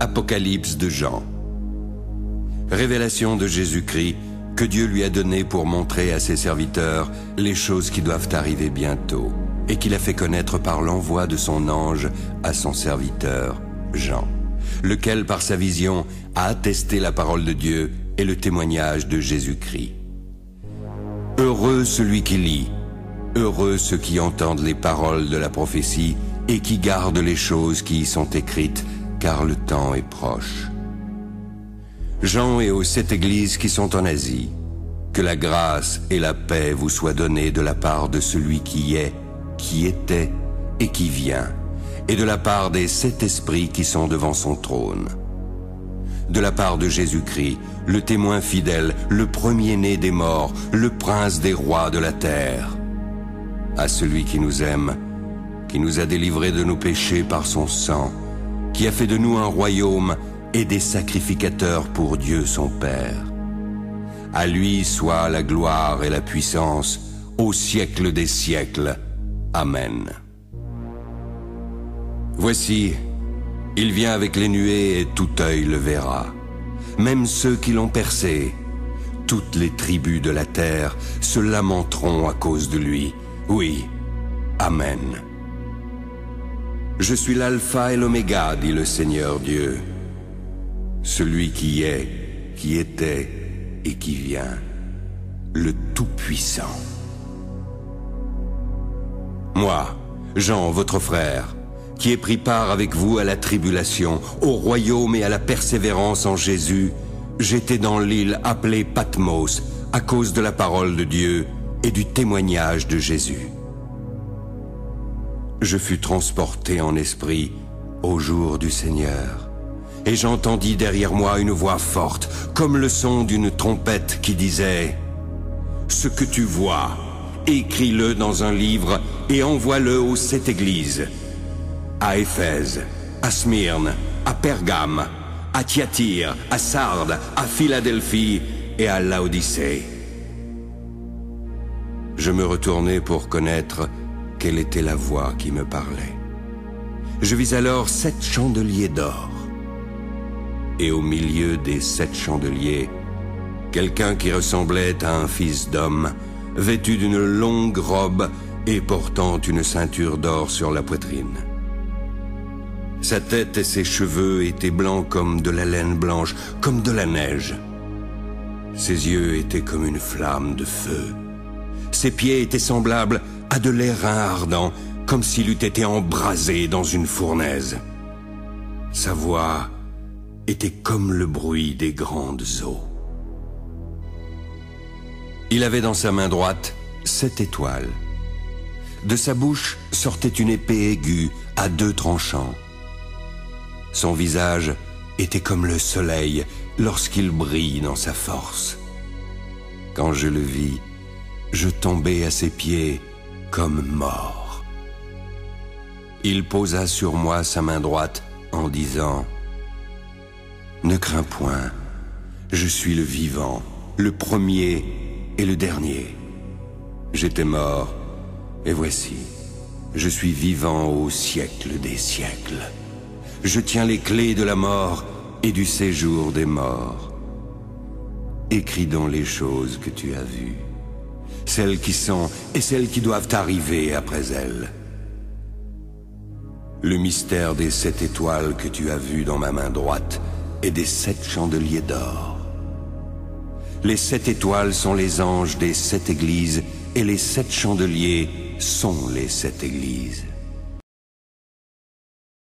Apocalypse de Jean. Révélation de Jésus-Christ que Dieu lui a donnée pour montrer à ses serviteurs les choses qui doivent arriver bientôt et qu'il a fait connaître par l'envoi de son ange à son serviteur Jean, lequel par sa vision a attesté la parole de Dieu et le témoignage de Jésus-Christ. Heureux celui qui lit, heureux ceux qui entendent les paroles de la prophétie et qui gardent les choses qui y sont écrites, car le temps est proche. Jean et aux 7 églises qui sont en Asie, que la grâce et la paix vous soient données de la part de celui qui est, qui était et qui vient, et de la part des 7 esprits qui sont devant son trône. De la part de Jésus-Christ, le témoin fidèle, le premier-né des morts, le prince des rois de la terre. À celui qui nous aime, qui nous a délivrés de nos péchés par son sang, qui a fait de nous un royaume et des sacrificateurs pour Dieu son Père. À lui soit la gloire et la puissance au siècle des siècles. Amen. Voici, il vient avec les nuées et tout œil le verra, même ceux qui l'ont percé. Toutes les tribus de la terre se lamenteront à cause de lui. Oui, Amen. Je suis l'alpha et l'oméga, dit le Seigneur Dieu, celui qui est, qui était et qui vient, le Tout-Puissant. Moi, Jean, votre frère, qui ai pris part avec vous à la tribulation, au royaume et à la persévérance en Jésus, j'étais dans l'île appelée Patmos à cause de la parole de Dieu et du témoignage de Jésus. Je fus transporté en esprit au jour du Seigneur, et j'entendis derrière moi une voix forte, comme le son d'une trompette qui disait « Ce que tu vois, écris-le dans un livre et envoie-le aux 7 églises, à Éphèse, à Smyrne, à Pergame, à Thyatire, à Sardes, à Philadelphie et à Laodicée. » Je me retournai pour connaître quelle était la voix qui me parlait. Je vis alors 7 chandeliers d'or. Et au milieu des 7 chandeliers, quelqu'un qui ressemblait à un fils d'homme, vêtu d'une longue robe et portant une ceinture d'or sur la poitrine. Sa tête et ses cheveux étaient blancs comme de la laine blanche, comme de la neige. Ses yeux étaient comme une flamme de feu. Ses pieds étaient semblables à de l'airain ardent, comme s'il eût été embrasé dans une fournaise. Sa voix était comme le bruit des grandes eaux. Il avait dans sa main droite 7 étoiles. De sa bouche sortait une épée aiguë à 2 tranchants. Son visage était comme le soleil lorsqu'il brille dans sa force. Quand je le vis, je tombai à ses pieds comme mort. Il posa sur moi sa main droite en disant « Ne crains point, je suis le vivant, le premier et le dernier. J'étais mort, et voici, je suis vivant au siècle des siècles. Je tiens les clés de la mort et du séjour des morts. Écris donc les choses que tu as vues, celles qui sont et celles qui doivent arriver après elles. Le mystère des 7 étoiles que tu as vues dans ma main droite et des 7 chandeliers d'or. Les 7 étoiles sont les anges des 7 églises et les 7 chandeliers sont les 7 églises.